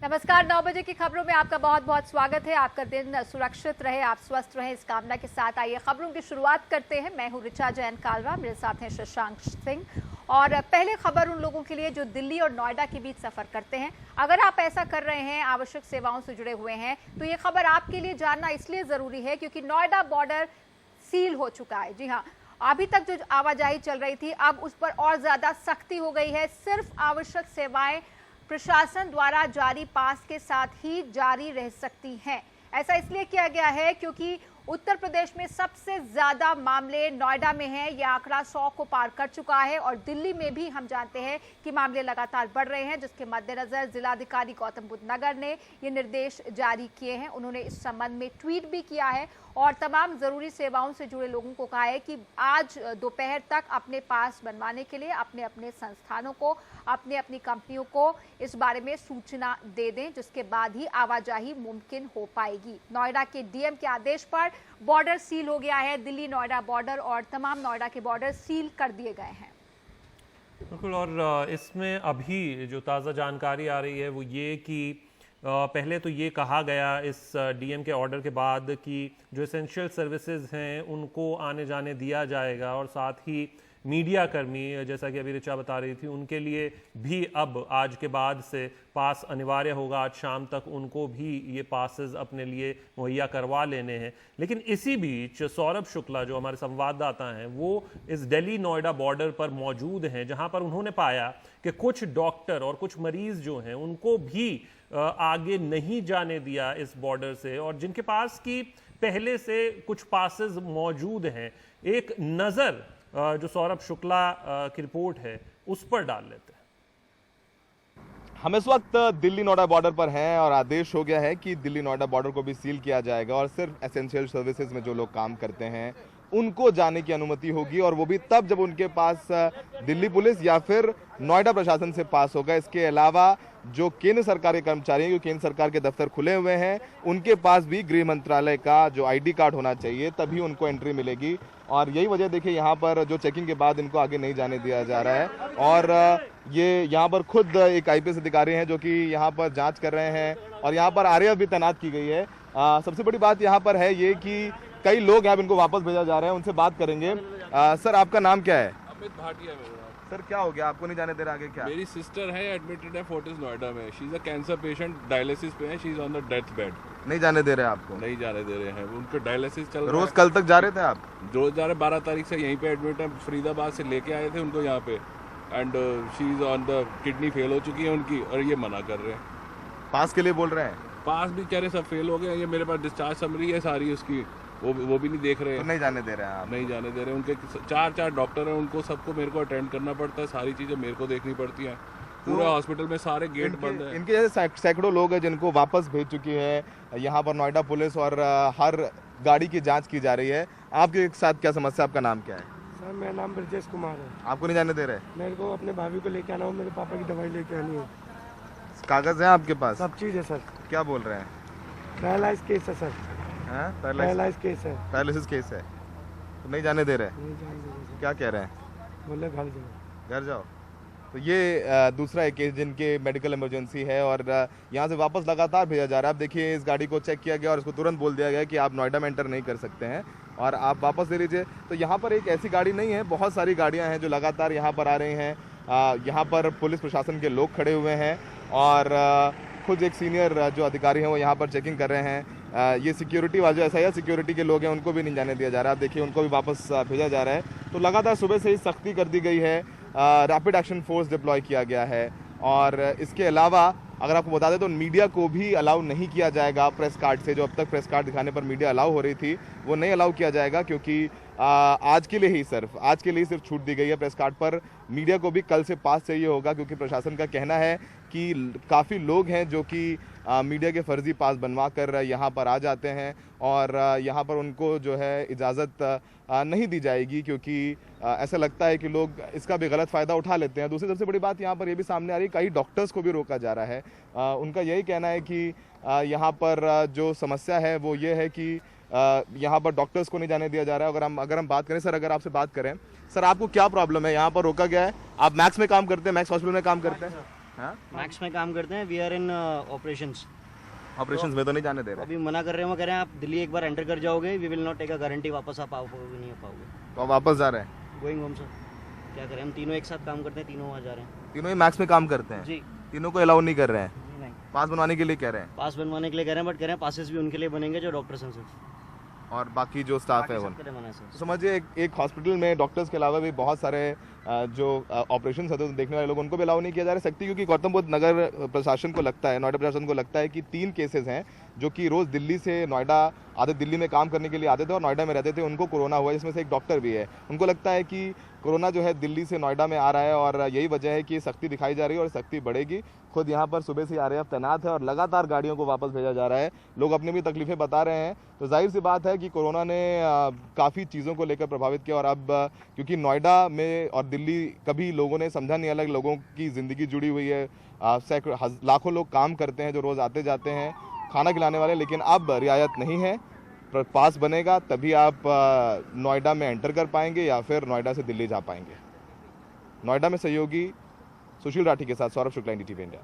नमस्कार, 9 बजे की खबरों में आपका बहुत बहुत स्वागत है। आपका दिन सुरक्षित रहे, आप स्वस्थ रहें, इस कामना के साथ आइए खबरों की शुरुआत करते हैं। मैं हूं ऋचा जैन कालरा, मेरे साथ हैं शशांक सिंह। और पहले खबर उन लोगों के लिए जो दिल्ली और नोएडा के बीच सफर करते हैं। अगर आप ऐसा कर रहे हैं, आवश्यक सेवाओं से जुड़े हुए हैं, तो ये खबर आपके लिए जानना इसलिए जरूरी है क्योंकि नोएडा बॉर्डर सील हो चुका है। जी हाँ, अभी तक जो आवाजाही चल रही थी, अब उस पर और ज्यादा सख्ती हो गई है। सिर्फ आवश्यक सेवाएं प्रशासन द्वारा जारी पास के साथ ही जारी रह सकती हैं। ऐसा इसलिए किया गया है क्योंकि उत्तर प्रदेश में सबसे ज्यादा मामले नोएडा में हैं। यह आंकड़ा 100 को पार कर चुका है और दिल्ली में भी हम जानते हैं कि मामले लगातार बढ़ रहे हैं, जिसके मद्देनजर जिलाधिकारी गौतम बुद्ध नगर ने ये निर्देश जारी किए हैं। उन्होंने इस संबंध में ट्वीट भी किया है और तमाम जरूरी सेवाओं से जुड़े लोगों को कहा है कि आज दोपहर तक अपने पास बनवाने के लिए अपने अपने संस्थानों को, अपनी अपनी कंपनियों को इस बारे में सूचना दे दें, जिसके बाद ही आवाजाही मुमकिन हो पाएगी। नोएडा के डीएम के आदेश पर बॉर्डर सील हो गया है। दिल्ली नोएडा बॉर्डर और तमाम नोएडा के बॉर्डर सील कर दिए गए हैं। बिल्कुल, और इसमें अभी जो ताज़ा जानकारी आ रही है वो ये कि पहले तो ये कहा गया इस डीएम के ऑर्डर के बाद कि जो एसेंशियल सर्विसेज हैं उनको आने जाने दिया जाएगा और साथ ही मीडिया कर्मी, जैसा कि अभी ऋचा बता रही थी, उनके लिए भी अब आज के बाद से पास अनिवार्य होगा। आज शाम तक उनको भी ये पासेस अपने लिए मुहैया करवा लेने हैं। लेकिन इसी बीच सौरभ शुक्ला जो हमारे संवाददाता हैं वो इस दिल्ली नोएडा बॉर्डर पर मौजूद हैं, जहां पर उन्होंने पाया कि कुछ डॉक्टर और कुछ मरीज जो हैं उनको भी आगे नहीं जाने दिया इस बॉर्डर से, और जिनके पास की पहले से कुछ पासेस मौजूद हैं। एक नज़र जो सौरभ शुक्ला की रिपोर्ट है उस पर डाल लेते हैं। हम इस वक्त दिल्ली नोएडा बॉर्डर पर हैं और आदेश हो गया है कि दिल्ली नोएडा बॉर्डर को भी सील किया जाएगा और सिर्फ एसेंशियल सर्विसेज में जो लोग काम करते हैं उनको जाने की अनुमति होगी, और वो भी तब जब उनके पास दिल्ली पुलिस या फिर नोएडा प्रशासन से पास होगा। इसके अलावा जो केंद्र सरकार के कर्मचारी हैं, जो केंद्र सरकार के दफ्तर खुले हुए हैं, उनके पास भी गृह मंत्रालय का जो आईडी कार्ड होना चाहिए, तभी उनको एंट्री मिलेगी। और यही वजह देखिए यहाँ पर जो चेकिंग के बाद इनको आगे नहीं जाने दिया जा रहा है। और ये यहाँ पर खुद एक आईपीएस अधिकारी हैं जो कि यहाँ पर जांच कर रहे हैं और यहाँ पर आरएएफ भी तैनात की गई है। सबसे बड़ी बात यहाँ पर है ये कि कई लोग हैं, इनको वापस भेजा जा रहा है, उनसे बात करेंगे। सर, आपका नाम क्या है? अमित भाटिया मेरा। सर, क्या हो गया, आपको नहीं जाने दे रहा आगे? क्या? मेरी सिस्टर है, एडमिटेड है फोर्टिस नोएडा में। She is a cancer patient, dialysis पे है। She is on the death bed. नहीं जाने दे रहे आपको? नहीं जाने दे रहे हैं, उनके डायलिसिस चल रहा है। रोज कल तक जा रहे थे आप? रोज जा रहे, 12 तारीख से यहीं पे एडमिट है। फरीदाबाद से लेके आए थे उनको यहाँ पे, and she is on the kidney fail हो चुकी है उनकी, और ये मना कर रहे हैं। पास के लिए बोल रहे हैं? पास भी कह रहे सब फेल हो गए। ये मेरे पास डिस्चार्ज समरी है सारी उसकी, वो भी नहीं देख रहे हैं। तो नहीं जाने दे रहे हैं आप? नहीं जाने दे रहे। उनके 4 डॉक्टर हैं, उनको सबको मेरे को अटेंड करना पड़ता है, सारी चीजें मेरे को देखनी पड़ती हैं। पूरे हॉस्पिटल में सारे गेट बंद है। इनके जैसे सैकड़ों लोग हैं जिनको वापस भेज चुकी है यहाँ पर नोएडा पुलिस, और हर गाड़ी की जांच की जा रही है। आपके साथ क्या समस्या, आपका नाम क्या है? सर, मेरा नाम ब्रजेश कुमार है। आपको नहीं जाने दे रहे? मेरे को अपने भाभी को लेके आना हो, मेरे पापा की दवाई लेके आनी है। कागज है आपके पास? सब चीज़ है सर। क्या बोल रहे हैं? पैरालाइज केस है सर। पैरालाइज केस है। पैरालिसिस केस है, तो नहीं जाने दे रहे? नहीं जाने दे रहे सर। क्या कह रहे हैं? बोले घर जाओ। घर जाओ। तो ये दूसरा एक केस जिनके मेडिकल इमरजेंसी है और यहाँ से वापस लगातार भेजा जा रहा है। आप देखिए, इस गाड़ी को चेक किया गया और इसको तुरंत बोल दिया गया कि आप नोएडा में एंटर नहीं कर सकते हैं और आप वापस ले लीजिए। तो यहाँ पर एक ऐसी गाड़ी नहीं है, बहुत सारी गाड़ियाँ हैं जो लगातार यहाँ पर आ रही हैं। यहाँ पर पुलिस प्रशासन के लोग खड़े हुए हैं और खुद एक सीनियर जो अधिकारी हैं वो यहाँ पर चेकिंग कर रहे हैं। ये सिक्योरिटी वाले जो SIR सिक्योरिटी के लोग हैं उनको भी नहीं जाने दिया जा रहा है। आप देखिए, उनको भी वापस भेजा जा रहा है। तो लगातार सुबह से ही सख्ती कर दी गई है। रैपिड एक्शन फोर्स डिप्लॉय किया गया है और इसके अलावा अगर आपको बता दें तो मीडिया को भी अलाउ नहीं किया जाएगा प्रेस कार्ड से। जो अब तक प्रेस कार्ड दिखाने पर मीडिया अलाउ हो रही थी वो नहीं अलाउ किया जाएगा, क्योंकि आज के लिए ही सिर्फ छूट दी गई है प्रेस कार्ड पर। मीडिया को भी कल से पास चाहिए होगा, क्योंकि प्रशासन का कहना है कि काफ़ी लोग हैं जो कि मीडिया के फर्जी पास बनवा कर यहाँ पर आ जाते हैं और यहाँ पर उनको जो है इजाज़त नहीं दी जाएगी, क्योंकि ऐसा लगता है कि लोग इसका भी गलत फ़ायदा उठा लेते हैं। दूसरी सबसे बड़ी बात यहाँ पर ये भी सामने आ रही है, कई डॉक्टर्स को भी रोका जा रहा है। उनका यही कहना है कि यहाँ पर जो समस्या है वो ये है कि यहाँ पर डॉक्टर्स को नहीं जाने दिया जा रहा है। अगर हम बात करें सर, अगर आपसे बात करें सर, आपको क्या प्रॉब्लम है? यहाँ पर रोका गया है। आप मैक्स में काम करते हैं, मैक्स हॉस्पिटल में काम करते हैं? हाँ मैक्स में काम करते हैं, we are in operations. Operations में तो नहीं जाने दे रहे। अभी मना कर रहे हैं, वो कह रहे हैं आप दिल्ली एक बार एंटर कर जाओगे, we will not take a guarantee वापस आप आओगे नहीं आ पाओगे। तो आप वापस जा रहे हैं? गोइंग होम सर, क्या करें, हम तीनों एक साथ काम करते हैं, तीनों वहाँ जा रहे हैं। तीनों ही मैक्स में काम करते हैं? जी। तीनों को अलाउ नहीं कर रहे हैं? नहीं, पास बनवाने के लिए कह रहे हैं? पास बनवाने के लिए कह रहे हैं, बट कह रहे हैं पासेस भी उनके लिए बनेंगे जो डॉक्टर्स हैं सर, और बाकी जो स्टाफ है वो सबके लिए मना है सर। समझिए एक हॉस्पिटल में डॉक्टर्स के अलावा भी बहुत सारे जो ऑपरेशन होते हैं देखने वाले लोग, उनको भी अलाउ नहीं किया जा रहा है। क्योंकि गौतम बुद्ध नगर प्रशासन को लगता है, नोएडा प्रशासन को लगता है कि 3 केसेस हैं जो कि रोज दिल्ली से नोएडा आते, दिल्ली में काम करने के लिए आते थे और नोएडा में रहते थे, उनको कोरोना हुआ, जिसमें से एक डॉक्टर भी है। उनको लगता है कि कोरोना जो है दिल्ली से नोएडा में आ रहा है और यही वजह है कि सख्ती दिखाई जा रही है और सख्ती बढ़ेगी। खुद यहाँ पर सुबह से RAF तैनात है और लगातार गाड़ियों को वापस भेजा जा रहा है। लोग अपनी भी तकलीफें बता रहे हैं। तो जाहिर सी बात है कि कोरोना ने काफ़ी चीज़ों को लेकर प्रभावित किया और अब क्योंकि नोएडा में और दिल्ली कभी लोगों ने समझा नहीं, अलग लोगों की ज़िंदगी जुड़ी हुई है, सैकड़ों लाखों लोग काम करते हैं जो रोज़ आते जाते हैं खाना खिलाने वाले, लेकिन अब रियायत नहीं है। पास बनेगा तभी आप नोएडा में एंटर कर पाएंगे या फिर नोएडा से दिल्ली जा पाएंगे। नोएडा में सहयोगी सुशील राठी के साथ सौरभ शुक्ला, NDTV इंडिया।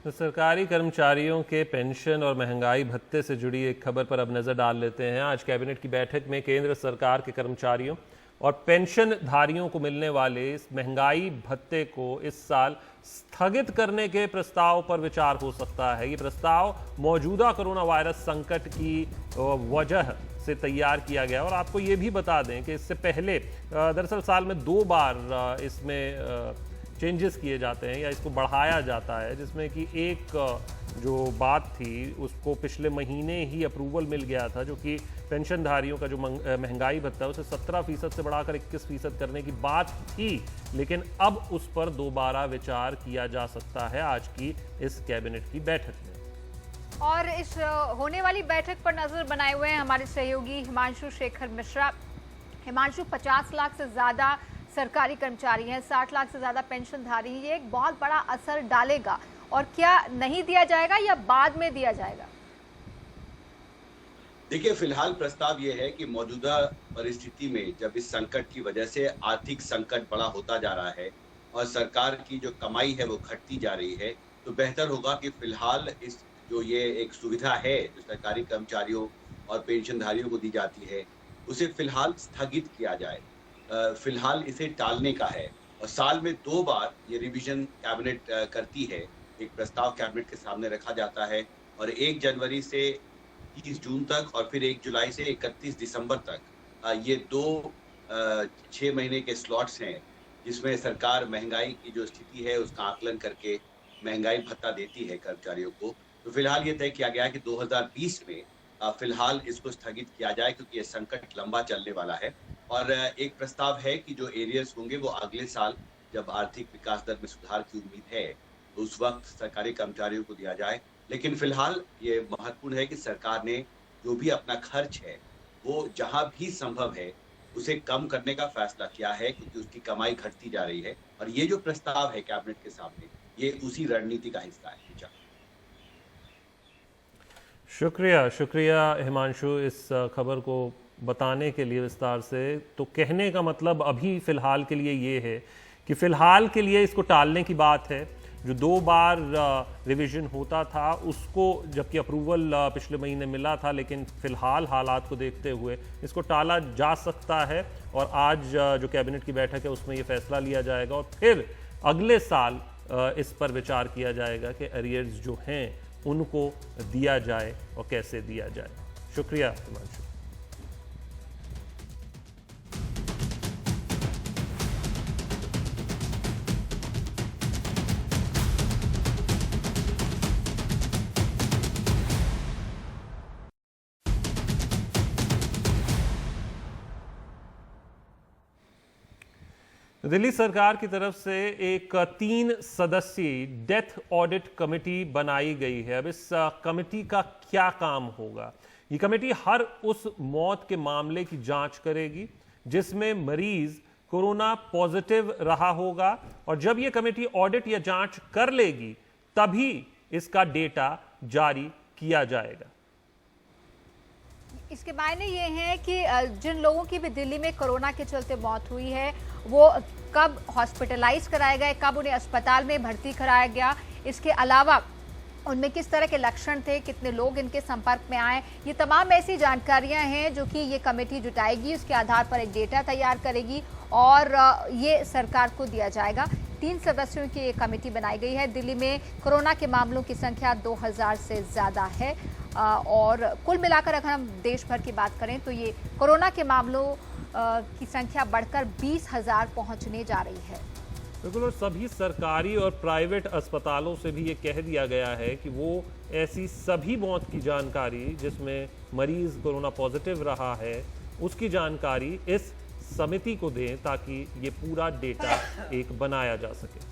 तो सरकारी कर्मचारियों के पेंशन और महंगाई भत्ते से जुड़ी एक खबर पर अब नजर डाल लेते हैं। आज कैबिनेट की बैठक में केंद्र सरकार के कर्मचारियों और पेंशनधारियों को मिलने वाले इस महंगाई भत्ते को इस साल स्थगित करने के प्रस्ताव पर विचार हो सकता है। ये प्रस्ताव मौजूदा कोरोना वायरस संकट की वजह से तैयार किया गया और आपको ये भी बता दें कि इससे पहले दरअसल साल में 2 बार इसमें चेंजेस किए जाते हैं या इसको बढ़ाया जाता है, जिसमें कि एक जो बात थी उसको पिछले महीने ही अप्रूवल मिल गया था, जो कि पेंशनधारियों का जो महंगाई भत्ता है उसे 17% से बढ़ाकर 21% करने की बात थी, लेकिन अब उस पर दोबारा विचार किया जा सकता है आज की इस कैबिनेट की बैठक में। और इस होने वाली बैठक पर नजर बनाए हुए हैं हमारे सहयोगी हिमांशु शेखर मिश्रा। हिमांशु, 50 लाख से ज्यादा सरकारी कर्मचारी हैं, 60 लाख से ज्यादा पेंशनधारी हैं, ये एक बहुत बड़ा असर डालेगा और क्या नहीं दिया जाएगा या बाद में दिया जाएगा? देखिए, फिलहाल प्रस्ताव ये है कि मौजूदा परिस्थिति में जब इस संकट की वजह से आर्थिक संकट बड़ा होता जा रहा है और सरकार की जो कमाई है वो घटती जा रही है, तो बेहतर होगा कि फिलहाल इस जो ये एक सुविधा है जो सरकारी कर्मचारियों और पेंशनधारियों को दी जाती है उसे फिलहाल स्थगित किया जाए। फिलहाल इसे टालने का है और साल में 2 बार ये रिवीजन कैबिनेट करती है। एक प्रस्ताव कैबिनेट के सामने रखा जाता है और 1 जनवरी से 30 जून तक और फिर 1 जुलाई से 31 दिसंबर तक ये 2 6 महीने के स्लॉट्स हैं जिसमें सरकार महंगाई की जो स्थिति है उसका आकलन करके महंगाई भत्ता देती है कर्मचारियों को। तो फिलहाल ये तय किया गया है कि 2020 में फिलहाल इसको स्थगित किया जाए क्योंकि ये संकट लंबा चलने वाला है। और एक प्रस्ताव है कि जो एरियर्स होंगे वो अगले साल जब आर्थिक विकास दर में सुधार की उम्मीद है तो उस वक्त सरकारी कर्मचारियों को दिया जाए। लेकिन फिलहाल ये महत्वपूर्ण है कि सरकार ने जो भी अपना खर्च है वो जहां भी संभव है उसे कम करने का फैसला किया है क्योंकि उसकी कमाई घटती जा रही है और ये जो प्रस्ताव है कैबिनेट के सामने ये उसी रणनीति का हिस्सा है। शुक्रिया हिमांशु इस खबर को बताने के लिए विस्तार से। तो कहने का मतलब अभी फिलहाल के लिए ये है कि फिलहाल के लिए इसको टालने की बात है। जो 2 बार रिवीजन होता था उसको जबकि अप्रूवल पिछले महीने मिला था, लेकिन फिलहाल हालात को देखते हुए इसको टाला जा सकता है और आज जो कैबिनेट की बैठक है उसमें ये फैसला लिया जाएगा और फिर अगले साल इस पर विचार किया जाएगा कि एरियर्स जो हैं उनको दिया जाए और कैसे दिया जाए। शुक्रिया हिमांशु। दिल्ली सरकार की तरफ से एक 3 सदस्यीय डेथ ऑडिट कमेटी बनाई गई है। अब इस कमेटी का क्या काम होगा? ये कमेटी हर उस मौत के मामले की जांच करेगी जिसमें मरीज कोरोना पॉजिटिव रहा होगा और जब ये कमेटी ऑडिट या जांच कर लेगी तभी इसका डेटा जारी किया जाएगा। इसके मायने ये हैं कि जिन लोगों की भी दिल्ली में कोरोना के चलते मौत हुई है वो कब हॉस्पिटलाइज कराए गए, कब उन्हें अस्पताल में भर्ती कराया गया, इसके अलावा उनमें किस तरह के लक्षण थे, कितने लोग इनके संपर्क में आए, ये तमाम ऐसी जानकारियां हैं जो कि ये कमेटी जुटाएगी। उसके आधार पर एक डेटा तैयार करेगी और ये सरकार को दिया जाएगा। 3 सदस्यों की ये कमेटी बनाई गई है। दिल्ली में कोरोना के मामलों की संख्या 2000 से ज़्यादा है और कुल मिलाकर अगर हम देश भर की बात करें तो ये कोरोना के मामलों की संख्या बढ़कर 20,000 पहुंचने जा रही है। बिल्कुल, और सभी सरकारी और प्राइवेट अस्पतालों से भी ये कह दिया गया है कि वो ऐसी सभी मौत की जानकारी जिसमें मरीज कोरोना पॉजिटिव रहा है उसकी जानकारी इस समिति को दें ताकि ये पूरा डेटा एक बनाया जा सके।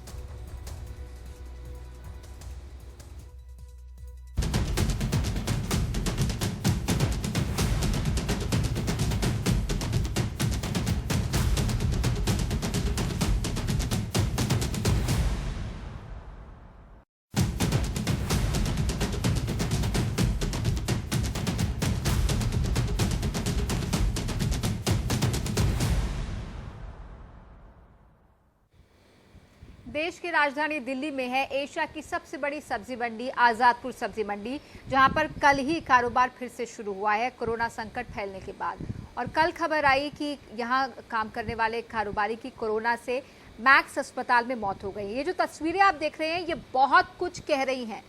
देश की राजधानी दिल्ली में है एशिया की सबसे बड़ी सब्जी मंडी आजादपुर सब्जी मंडी, जहां पर कल ही कारोबार फिर से शुरू हुआ है कोरोना संकट फैलने के बाद। और कल खबर आई कि यहां काम करने वाले कारोबारी की कोरोना से मैक्स अस्पताल में मौत हो गई। ये जो तस्वीरें आप देख रहे हैं ये बहुत कुछ कह रही हैं।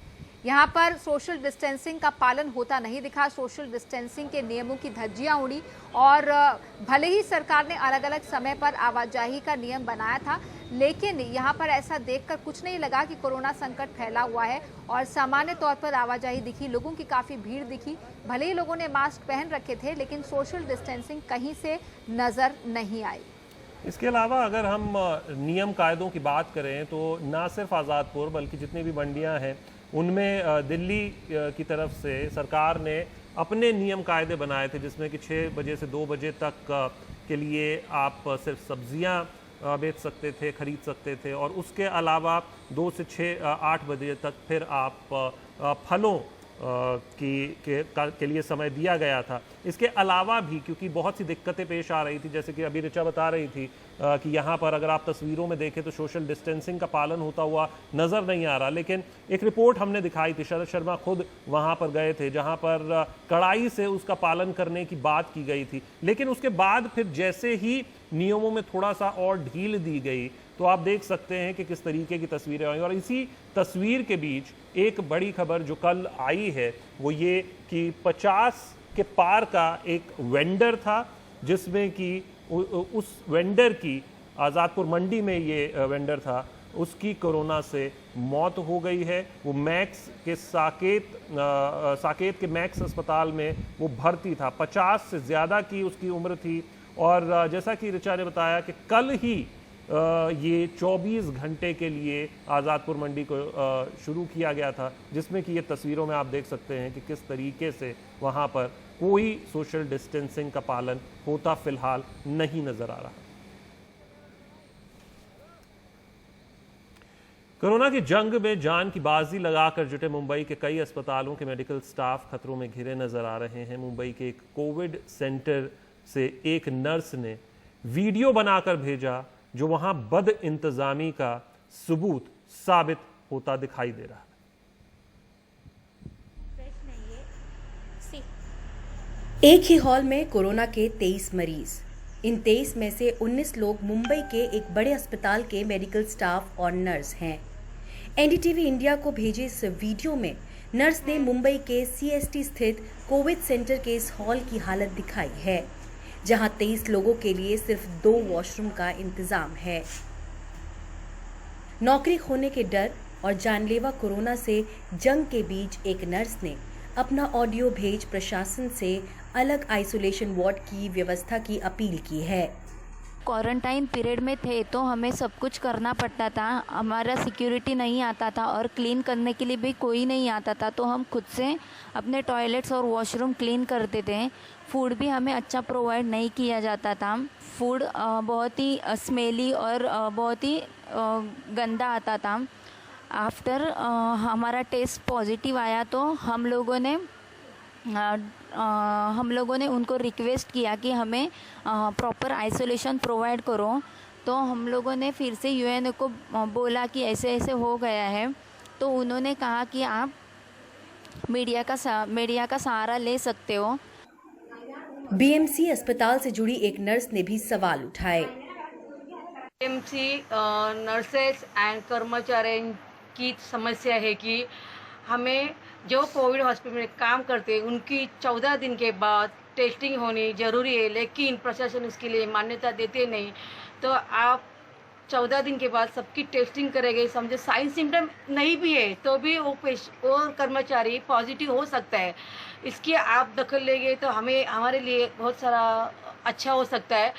यहाँ पर सोशल डिस्टेंसिंग का पालन होता नहीं दिखा, सोशल डिस्टेंसिंग के नियमों की धज्जियां उड़ी और भले ही सरकार ने अलग अलग समय पर आवाजाही का नियम बनाया था, लेकिन यहाँ पर ऐसा देखकर कुछ नहीं लगा कि कोरोना संकट फैला हुआ है और सामान्य तौर पर आवाजाही दिखी, लोगों की काफ़ी भीड़ दिखी। भले ही लोगों ने मास्क पहन रखे थे लेकिन सोशल डिस्टेंसिंग कहीं से नज़र नहीं आई। इसके अलावा अगर हम नियम कायदों की बात करें तो ना सिर्फ आज़ादपुर बल्कि जितनी भी मंडियां हैं उनमें दिल्ली की तरफ से सरकार ने अपने नियम कायदे बनाए थे, जिसमें कि 6 बजे से 2 बजे तक के लिए आप सिर्फ सब्जियां बेच सकते थे, खरीद सकते थे और उसके अलावा 2 से 8 बजे तक फिर आप फलों के लिए समय दिया गया था। इसके अलावा भी क्योंकि बहुत सी दिक्कतें पेश आ रही थी, जैसे कि अभी ऋचा बता रही थी कि यहाँ पर अगर आप तस्वीरों में देखें तो सोशल डिस्टेंसिंग का पालन होता हुआ नज़र नहीं आ रहा, लेकिन एक रिपोर्ट हमने दिखाई थी, शरद शर्मा खुद वहाँ पर गए थे जहाँ पर कड़ाई से उसका पालन करने की बात की गई थी, लेकिन उसके बाद फिर जैसे ही नियमों में थोड़ा सा और ढील दी गई तो आप देख सकते हैं कि किस तरीके की तस्वीरें आई। और इसी तस्वीर के बीच एक बड़ी खबर जो कल आई है वो ये कि 50 के पार का एक वेंडर था, जिसमें कि उस वेंडर की आज़ादपुर मंडी में ये वेंडर था, उसकी कोरोना से मौत हो गई है। वो मैक्स के साकेत के मैक्स अस्पताल में वो भर्ती था। 50 से ज़्यादा की उसकी उम्र थी और जैसा कि ऋचा ने बताया कि कल ही ये 24 घंटे के लिए आज़ादपुर मंडी को शुरू किया गया था, जिसमें कि ये तस्वीरों में आप देख सकते हैं कि किस तरीके से वहाँ पर कोई सोशल डिस्टेंसिंग का पालन होता फिलहाल नहीं नज़र आ रहा। कोरोना की जंग में जान की बाजी लगाकर जुटे मुंबई के कई अस्पतालों के मेडिकल स्टाफ खतरों में घिरे नजर आ रहे हैं। मुंबई के एक कोविड सेंटर से एक नर्स ने वीडियो बनाकर भेजा जो वहां बद इंतजामी का सबूत साबित होता दिखाई दे रहा है। एक ही हॉल में कोरोना के 23 मरीज। इन 23 में से 19 लोग मुंबई के एक बड़े अस्पताल के मेडिकल स्टाफ और नर्स हैं। एनडीटीवी इंडिया को भेजे इस वीडियो में नर्स ने मुंबई के सीएसटी स्थित कोविड सेंटर के इस हॉल की हालत दिखाई है, जहां 23 लोगों के लिए सिर्फ 2 वॉशरूम का इंतजाम है। नौकरी खोने के डर और जानलेवा कोरोना से जंग के बीच एक नर्स ने अपना ऑडियो भेज प्रशासन से अलग आइसोलेशन वार्ड की व्यवस्था की अपील की है। क्वारंटाइन पीरियड में थे तो हमें सब कुछ करना पड़ता था, हमारा सिक्योरिटी नहीं आता था और क्लीन करने के लिए भी कोई नहीं आता था, तो हम खुद से अपने टॉयलेट्स और वॉशरूम क्लीन करते थे। फूड भी हमें अच्छा प्रोवाइड नहीं किया जाता था। फूड बहुत ही स्मेली और बहुत ही गंदा आता था। आफ्टर हमारा टेस्ट पॉजिटिव आया तो हम लोगों ने हम लोगों ने उनको रिक्वेस्ट किया कि हमें प्रॉपर आइसोलेशन प्रोवाइड करो। तो हम लोगों ने फिर से यूएन को बोला कि ऐसे ऐसे हो गया है। तो उन्होंने कहा कि आप मीडिया का सहारा ले सकते हो। बीएमसी अस्पताल से जुड़ी एक नर्स ने भी सवाल उठाए। बीएमसी नर्सेस एंड कर्मचारियों की समस्या है कि हमें जो कोविड हॉस्पिटल में काम करते हैं उनकी 14 दिन के बाद टेस्टिंग होनी ज़रूरी है, लेकिन प्रशासन उसके लिए मान्यता देते नहीं। तो आप 14 दिन के बाद सबकी टेस्टिंग करेंगे, समझो साइन सिम्टम नहीं भी है तो भी वो कर्मचारी पॉजिटिव हो सकता है। इसकी आप दखल लेंगे तो हमारे लिए बहुत सारा अच्छा हो सकता है।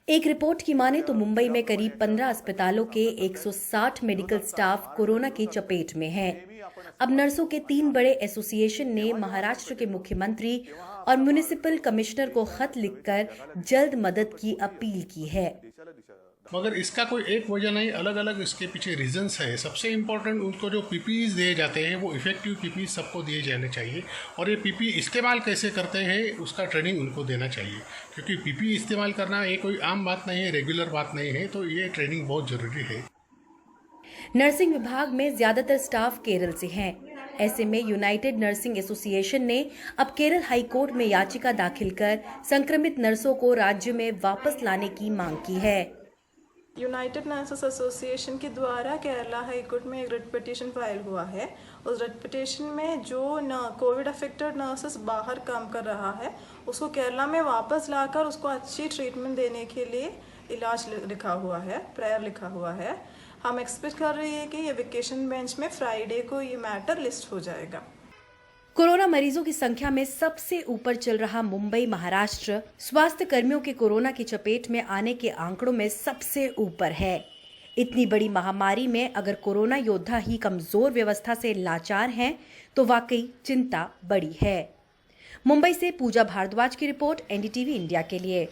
एक रिपोर्ट की माने तो मुंबई में करीब 15 अस्पतालों के 160 मेडिकल स्टाफ कोरोना की चपेट में हैं। अब नर्सों के 3 बड़े एसोसिएशन ने महाराष्ट्र के मुख्यमंत्री और म्युनिसिपल कमिश्नर को खत लिखकर जल्द मदद की अपील की है। मगर इसका कोई एक वजह नहीं, अलग अलग इसके पीछे रीजंस है। सबसे इम्पोर्टेंट उनको जो पीपीईज दिए जाते हैं वो इफेक्टिव पीपीई सबको दिए जाने चाहिए, और ये पीपीई इस्तेमाल कैसे करते हैं उसका ट्रेनिंग उनको देना चाहिए, क्योंकि पीपीई इस्तेमाल करना ये कोई आम बात नहीं है, रेगुलर बात नहीं है, तो ये ट्रेनिंग बहुत ज़रूरी है। नर्सिंग विभाग में ज्यादातर स्टाफ केरल से हैं। ऐसे में यूनाइटेड नर्सिंग एसोसिएशन ने अब केरल हाईकोर्ट में याचिका दाखिल कर संक्रमित नर्सों को राज्य में वापस लाने की मांग की है। यूनाइटेड नर्सेस एसोसिएशन के द्वारा केरला हाई कोर्ट में एक रिट पिटीशन फाइल हुआ है। उस रिट पिटीशन में जो कोविड अफेक्टेड नर्सेस बाहर काम कर रहा है उसको केरला में वापस लाकर उसको अच्छी ट्रीटमेंट देने के लिए इलाज लिखा हुआ है, प्रेयर लिखा हुआ है। हम एक्सपेक्ट कर रहे हैं कि ये वेकेशन बेंच में फ्राइडे को ये मैटर लिस्ट हो जाएगा। कोरोना मरीजों की संख्या में सबसे ऊपर चल रहा मुंबई महाराष्ट्र स्वास्थ्य कर्मियों के कोरोना की चपेट में आने के आंकड़ों में सबसे ऊपर है। इतनी बड़ी महामारी में अगर कोरोना योद्धा ही कमजोर व्यवस्था से लाचार हैं तो वाकई चिंता बड़ी है। मुंबई से पूजा भारद्वाज की रिपोर्ट, एनडीटीवी इंडिया के लिए।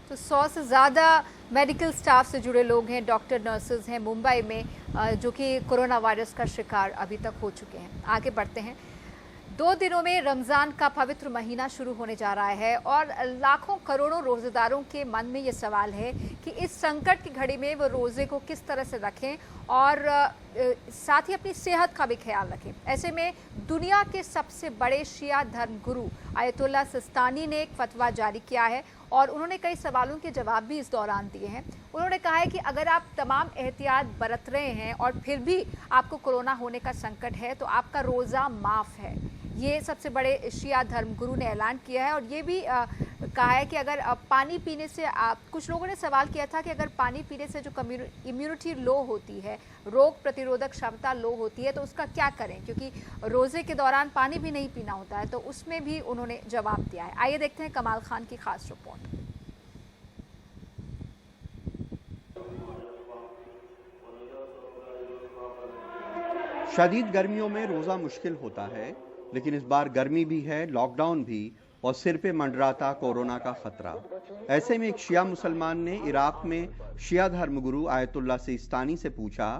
तो 100 से ज़्यादा मेडिकल स्टाफ से जुड़े लोग हैं, डॉक्टर नर्सेज हैं मुंबई में, जो कि कोरोना वायरस का शिकार अभी तक हो चुके हैं। आगे बढ़ते हैं। 2 दिनों में रमज़ान का पवित्र महीना शुरू होने जा रहा है और लाखों करोड़ों रोज़ेदारों के मन में ये सवाल है कि इस संकट की घड़ी में वो रोज़े को किस तरह से रखें और साथ ही अपनी सेहत का भी ख्याल रखें। ऐसे में दुनिया के सबसे बड़े शिया धर्म गुरु आयतुल्लाह सिस्तानी ने एक फतवा जारी किया है और उन्होंने कई सवालों के जवाब भी इस दौरान दिए हैं। उन्होंने कहा है कि अगर आप तमाम एहतियात बरत रहे हैं और फिर भी आपको कोरोना होने का संकट है तो आपका रोज़ा माफ़ है। ये सबसे बड़े शिया धर्म गुरु ने ऐलान किया है और ये भी कहा है कि अगर पानी पीने से कुछ लोगों ने सवाल किया था कि अगर पानी पीने से जो इम्यूनिटी लो होती है, रोग प्रतिरोधक क्षमता लो होती है, तो उसका क्या करें, क्योंकि रोज़े के दौरान पानी भी नहीं पीना होता है। तो उसमें भी उन्होंने जवाब दिया है। आइए देखते हैं कमाल खान की खास रिपोर्ट। शदीद गर्मियों में रोज़ा मुश्किल होता है, लेकिन इस बार गर्मी भी है, लॉकडाउन भी और सिर पे मंडराता कोरोना का खतरा। ऐसे में एक शिया मुसलमान ने इराक में शिया धर्मगुरु आयतुल्लाह सिस्तानी से पूछा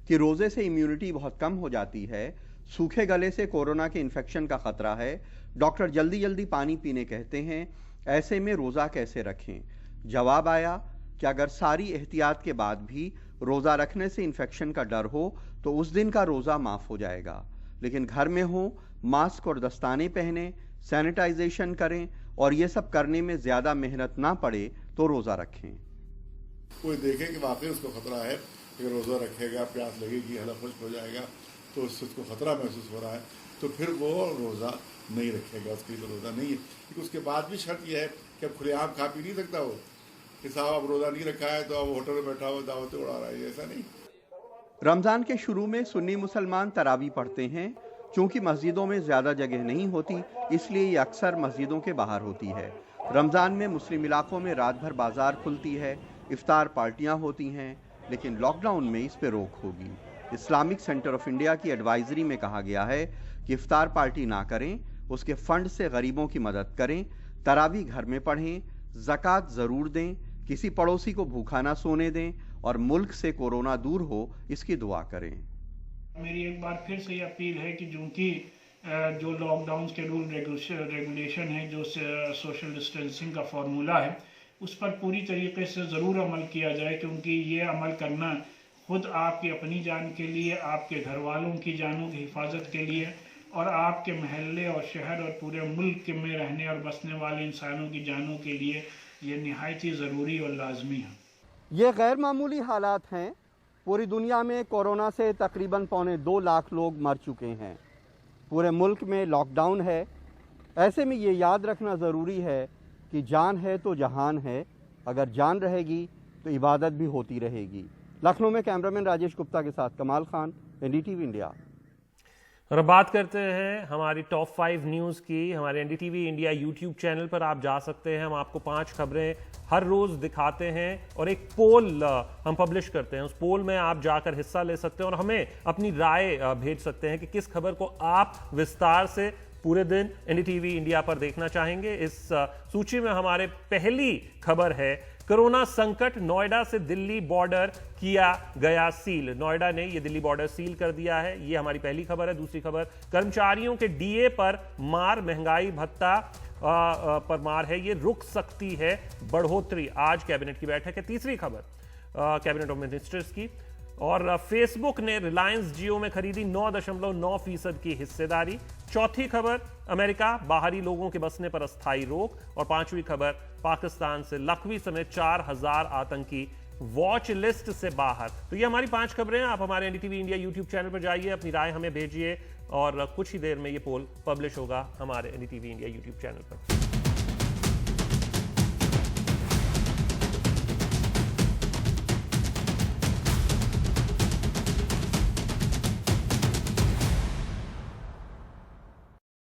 कि रोजे से इम्यूनिटी बहुत कम हो जाती है, सूखे गले से कोरोना के इन्फेक्शन का खतरा है, डॉक्टर जल्दी जल्दी पानी पीने कहते हैं, ऐसे में रोजा कैसे रखें? जवाब आया कि अगर सारी एहतियात के बाद भी रोजा रखने से इन्फेक्शन का डर हो तो उस दिन का रोजा माफ हो जाएगा, लेकिन घर में हो, मास्क और दस्ताने पहने, सैनिटाइजेशन करें और ये सब करने में ज्यादा मेहनत ना पड़े तो रोजा रखें। कोई देखे कि वाकई उसको खतरा है कि रोजा रखेगा, प्यास लगेगी, हला खुश्क हो जाएगा, तो उससे उसको खतरा महसूस हो रहा है, तो फिर वो रोजा नहीं रखेगा, उसके लिए रोजा नहीं है। क्योंकि उसके बाद भी शर्त यह है कि अब खुलेआम खा पी नहीं सकता वो कि साहब अब रोजा नहीं रखा है तो अब होटल में बैठा हुआ दावतें उड़ा रहा है, ऐसा नहीं। रमजान के शुरू में सुन्नी मुसलमान तरावी पढ़ते हैं। चूंकि मस्जिदों में ज्यादा जगह नहीं होती, इसलिए ये अक्सर मस्जिदों के बाहर होती है। रमजान में मुस्लिम इलाकों में रात भर बाजार खुलती है, इफ्तार पार्टियां होती हैं, लेकिन लॉकडाउन में इस पे रोक होगी। इस्लामिक सेंटर ऑफ इंडिया की एडवाइजरी में कहा गया है कि इफ्तार पार्टी ना करें, उसके फंड से गरीबों की मदद करें, तरावी घर में पढ़ें, ज़कात जरूर दें, किसी पड़ोसी को भूखा ना सोने दें और मुल्क से कोरोना दूर हो इसकी दुआ करें। मेरी एक बार फिर से ये अपील है कि जो कि जो लॉकडाउन के रूल रेगुलेशन है, जो सोशल डिस्टेंसिंग का फार्मूला है, उस पर पूरी तरीके से ज़रूर अमल किया जाए, क्योंकि ये अमल करना खुद आपकी अपनी जान के लिए, आपके घर वालों की जानों की हिफाजत के लिए और आपके महल्ले और शहर और पूरे मुल्क में रहने और बसने वाले इंसानों की जानों के लिए ये निहायत ही ज़रूरी और लाजमी है। ये गैर मामूली हालात हैं। पूरी दुनिया में कोरोना से तकरीबन 2.25 लाख लोग मर चुके हैं। पूरे मुल्क में लॉकडाउन है। ऐसे में ये याद रखना ज़रूरी है कि जान है तो जहान है। अगर जान रहेगी तो इबादत भी होती रहेगी। लखनऊ में कैमरामैन राजेश गुप्ता के साथ कमाल खान, एनडीटीवी इंडिया। और अब बात करते हैं हमारी टॉप 5 न्यूज़ की। हमारे एनडीटीवी इंडिया यूट्यूब चैनल पर आप जा सकते हैं। हम आपको 5 खबरें हर रोज़ दिखाते हैं और एक पोल हम पब्लिश करते हैं। उस पोल में आप जाकर हिस्सा ले सकते हैं और हमें अपनी राय भेज सकते हैं कि किस खबर को आप विस्तार से पूरे दिन एनडीटीवी इंडिया पर देखना चाहेंगे। इस सूची में हमारे पहली खबर है कोरोना संकट, नोएडा से दिल्ली बॉर्डर किया गया सील। नोएडा ने ये दिल्ली बॉर्डर सील कर दिया है। ये हमारी पहली खबर है। दूसरी खबर, कर्मचारियों के डीए पर मार, महंगाई भत्ता पर मार है, ये रुक सकती है बढ़ोतरी। आज कैबिनेट की बैठक है। तीसरी खबर कैबिनेट ऑफ मिनिस्टर्स की। और फेसबुक ने रिलायंस जियो में खरीदी 9.9% की हिस्सेदारी। चौथी खबर, अमेरिका बाहरी लोगों के बसने पर अस्थायी रोक। और पांचवी खबर, पाकिस्तान से लखवी समेत 4000 आतंकी वॉच लिस्ट से बाहर। तो ये हमारी 5 खबरें। आप हमारे एनडीटीवी इंडिया यूट्यूब चैनल पर जाइए, अपनी राय हमें भेजिए और कुछ ही देर में ये पोल पब्लिश होगा हमारे एनडीटीवी इंडिया यूट्यूब चैनल पर।